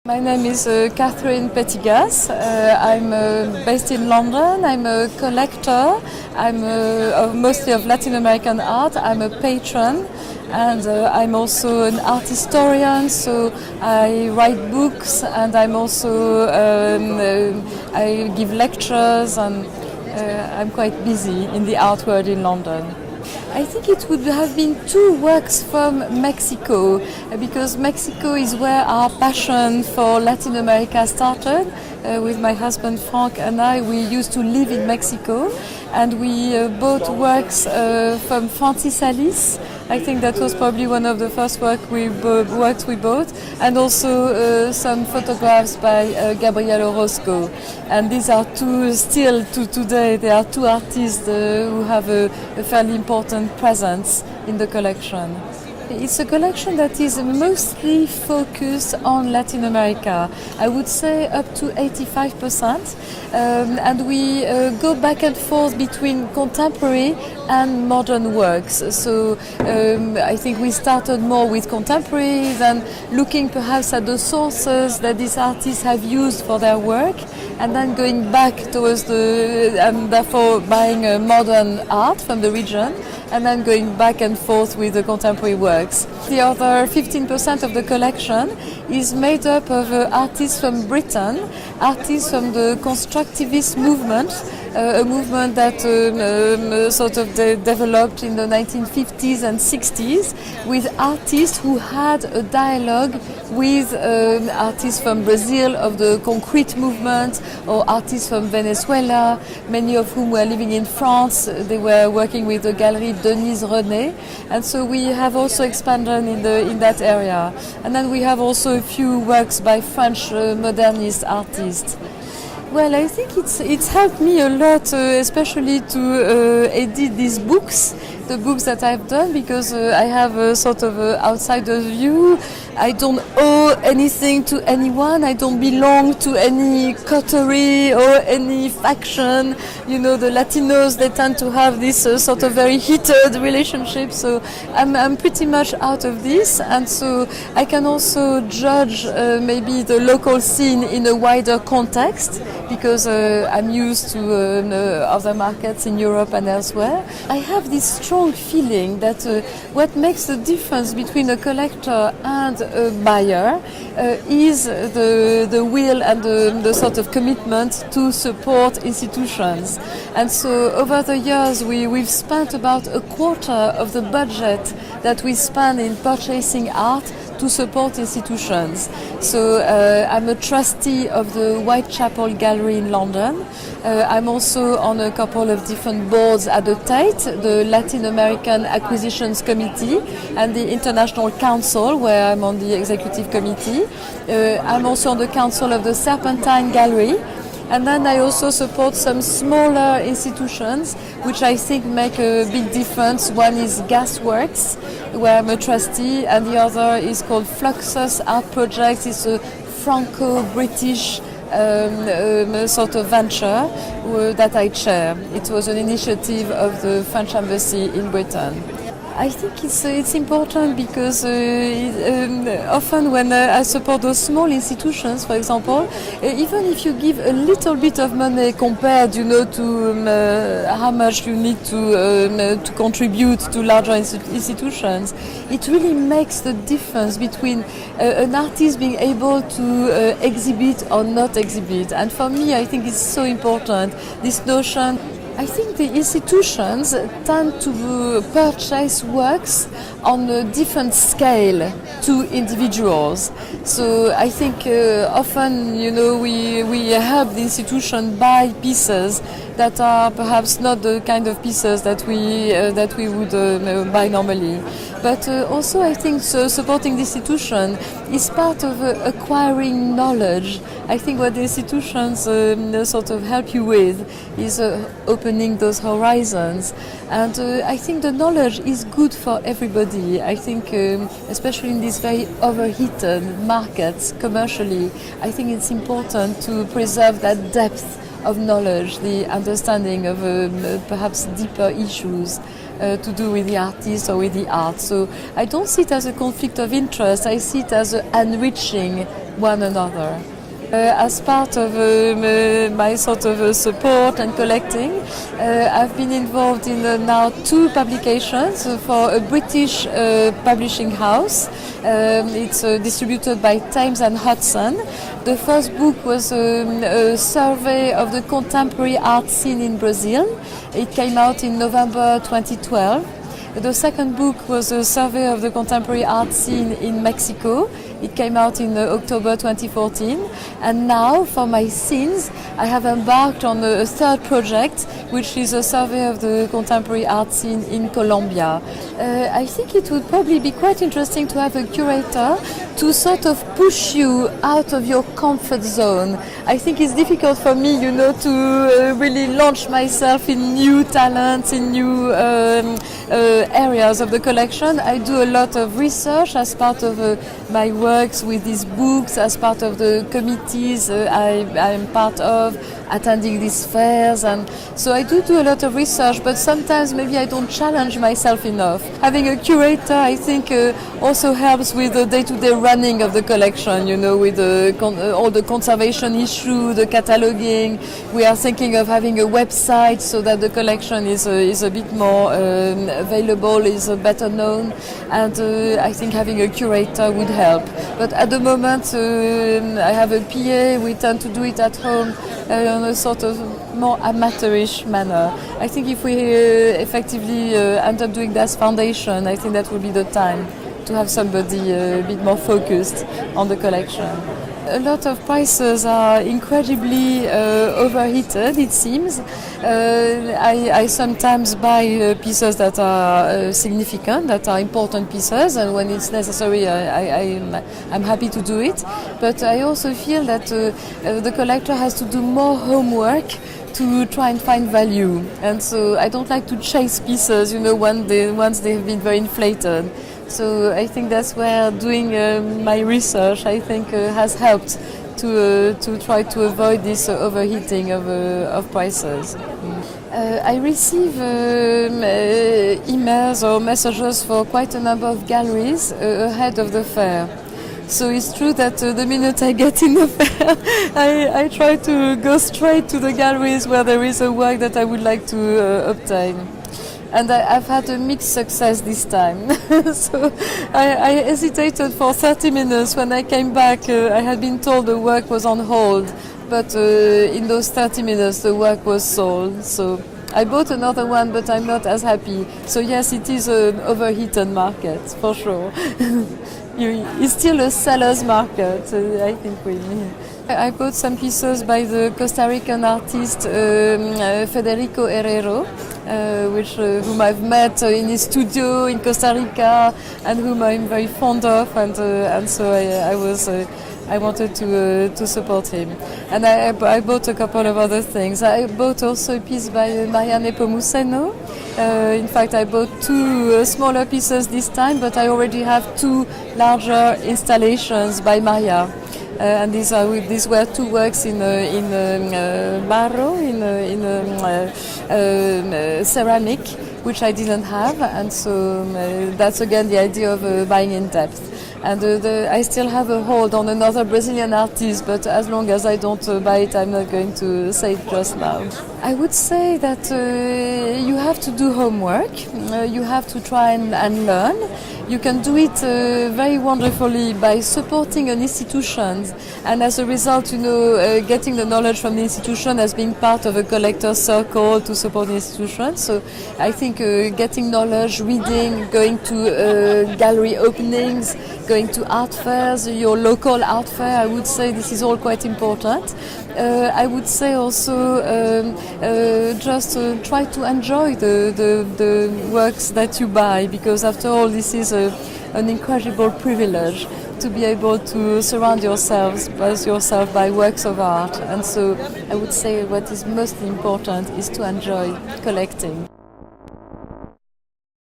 My name is Catherine Pettigas. I'm based in London. I'm a collector. I'm mostly of Latin American art. I'm a patron, and I'm also an art historian. So I write books, and I'm also I give lectures, and I'm quite busy in the art world in London. I think it would have been two works from Mexico, because Mexico is where our passion for Latin America started. With my husband Frank and I, we used to live in Mexico, and we bought works from Francis Alice. I think that was probably one of the first works we bought, and also some photographs by Gabriel Orozco. And these are two, still to today, they are two artists who have a fairly important presence in the collection. It's a collection that is mostly focused on Latin America. I would say up to 85%. And we go back and forth between contemporary and modern works. So I think we started more with contemporary, then looking perhaps at the sources that these artists have used for their work, and then going back towards and therefore buying modern art from the region, and then going back and forth with the contemporary works. The other 15% of the collection is made up of artists from Britain, artists from the constructivist movement, a movement that sort of developed in the 1950s and 60s, with artists who had a dialogue with artists from Brazil of the concrete movement, or artists from Venezuela, many of whom were living in France. They were working with the gallery Denise René, and so we have also expanded in that area. And then we have also a few works by French modernist artists. Well, I think it's helped me a lot, especially to edit these books, the books that I've done, because I have a sort of outsider's view. I don't owe anything to anyone. I don't belong to any coterie or any faction. You know, the Latinos, they tend to have this sort of very heated relationship. So I'm pretty much out of this, and so I can also judge maybe the local scene in a wider context, because I'm used to other markets in Europe and elsewhere. I have this strong feeling that what makes the difference between a collector and a buyer is the will and the sort of commitment to support institutions. And so over the years we've spent about a quarter of the budget that we spend in purchasing art to support institutions. So I'm a trustee of the Whitechapel Gallery in London. I'm also on a couple of different boards at the Tate, the Latin American Acquisitions Committee, and the International Council, where I'm on the executive committee. I'm also on the council of the Serpentine Gallery. And then I also support some smaller institutions which I think make a big difference. One is Gasworks, where I'm a trustee, and the other is called Fluxus Art Projects. It's a Franco-British sort of venture that I chair. It was an initiative of the French Embassy in Britain. I think it's important because often when I support those small institutions, for example, even if you give a little bit of money compared, to how much you need to contribute to larger institutions, it really makes the difference between an artist being able to exhibit or not exhibit. And for me, I think it's so important, this notion. I think the institutions tend to purchase works on a different scale to individuals. So I think often, we help the institution buy pieces that are perhaps not the kind of pieces that we would buy normally. But also I think supporting the institution is part of acquiring knowledge. I think what the institutions sort of help you with is opening those horizons. And I think the knowledge is good for everybody. I think especially in these very overheated markets commercially, I think it's important to preserve that depth of knowledge, the understanding of perhaps deeper issues. to do with the artist or with the art. So I don't see it as a conflict of interest, I see it as enriching one another. As part of my sort of support and collecting, I've been involved in now 2 publications for a British publishing house. It's distributed by Thames and Hudson. The first book was a survey of the contemporary art scene in Brazil. It came out in November 2012. The second book was a survey of the contemporary art scene in Mexico. It came out in October 2014. And now, for my scenes, I have embarked on a third project, which is a survey of the contemporary art scene in Colombia. I think it would probably be quite interesting to have a curator to sort of push you out of your comfort zone. I think it's difficult for me, to really launch myself in new talents, in new areas of the collection. I do a lot of research as part of my works with these books, as part of the committees I'm part of, attending these fairs, and so I do a lot of research, but sometimes maybe I don't challenge myself enough. Having a curator, I think, also helps with the day-to-day running of the collection, with all the conservation issue, the cataloging. We are thinking of having a website so that the collection is a bit more available, is better known, and I think having a curator would help. But at the moment, I have a PA. We tend to do it at home on a sort of more amateurish manner. I think if we effectively end up doing that foundation, I think that would be the time to have somebody a bit more focused on the collection. A lot of prices are incredibly overheated, it seems. I sometimes buy pieces that are significant, that are important pieces, and when it's necessary, I'm happy to do it. But I also feel that the collector has to do more homework to try and find value. And so I don't like to chase pieces, once they've been very inflated. So I think that's where doing my research, I think, has helped to try to avoid this overheating of prices. I receive emails or messages for quite a number of galleries ahead of the fair. So it's true that the minute I get in the fair, I try to go straight to the galleries where there is a work that I would like to obtain. And I've had a mixed success this time. So I hesitated for 30 minutes. When I came back, I had been told the work was on hold. But in those 30 minutes, the work was sold. So I bought another one, but I'm not as happy. So yes, it is an overheated market, for sure. It's still a seller's market, I think. I bought some pieces by the Costa Rican artist Federico Herrero, whom I've met in his studio in Costa Rica, and whom I'm very fond of, and so I wanted to support him. And I bought a couple of other things. I bought also a piece by Maria Nepomuceno. In fact, I bought 2 smaller pieces this time, but I already have 2 larger installations by Maria. And these were 2 works in barro, in ceramic, which I didn't have, and so that's again the idea of buying in depth. And I still have a hold on another Brazilian artist, but as long as I don't buy it, I'm not going to say it just now. I would say that you have to do homework, you have to try and learn. You can do it very wonderfully by supporting an institution, and as a result, getting the knowledge from the institution as being part of a collector's circle to support the institution. So I think getting knowledge, reading, going to gallery openings, going to art fairs, your local art fair, I would say this is all quite important. I would say also just try to enjoy the works that you buy, because after all this is an incredible privilege to be able to surround yourself by works of art. And so I would say what is most important is to enjoy collecting.